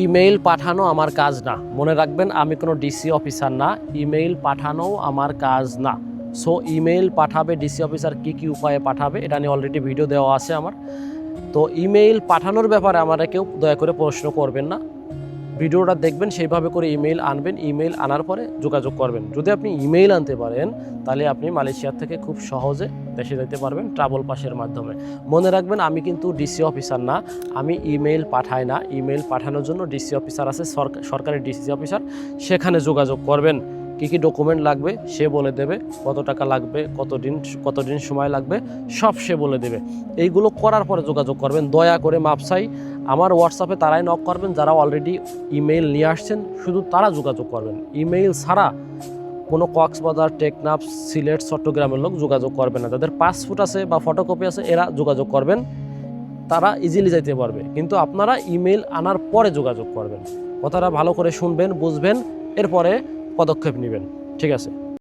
Email পাঠানো আমার কাজ না, মনে রাখবেন আমি কোনো ডিসি অফিসার না, ইমেইল পাঠানো আমার কাজ না। সো ইমেইল পাঠাবে ডিসি অফিসার কী কী উপায়ে পাঠাবে এটা নিয়ে অলরেডি ভিডিও দেওয়া আছে আমার। তো ইমেইল পাঠানোর ব্যাপারে আমারা কেউ দয়া করে প্রশ্ন করবেন না, ভিডিওটা দেখবেন সেইভাবে করে ইমেইল আনবেন, ইমেইল আনার পরে যোগাযোগ করবেন। যদি আপনি ইমেইল আনতে পারেন তাহলে আপনি মালয়েশিয়া থেকে খুব সহজে দেশে যেতে পারবেন ট্রাভেল পাসের মাধ্যমে। মনে রাখবেন আমি কিন্তু ডিসি অফিসার না, আমি ইমেইল পাঠাই না। ইমেইল পাঠানোর জন্য ডিসি অফিসার আছে, সরকারি ডিসি অফিসার, সেখানে যোগাযোগ করবেন। কী কী ডকুমেন্ট লাগবে সে বলে দেবে, কত টাকা লাগবে, কতদিন সময় লাগবে সব সে বলে দেবে। এইগুলো করার পরে যোগাযোগ করবেন। দয়া করে মাপসাই আমার হোয়াটসঅ্যাপে তারাই নক করবেন যারা অলরেডি ইমেইল নিয়ে আসছেন, শুধু তারা যোগাযোগ করবেন। ইমেইল ছাড়া কোনো কক্সবাজার, টেকনাফ, সিলেট, চট্টগ্রামের লোক যোগাযোগ করবে না। যাদের পাসপোর্ট আছে বা ফটোকপি আছে এরা যোগাযোগ করবেন, তারা ইজিলি যাইতে পারবে। কিন্তু আপনারা ইমেইল আনার পরে যোগাযোগ করবেন। কথাটা ভালো করে শুনবেন, বুঝবেন, এরপরে পদক্ষেপ নেবেন। ঠিক আছে।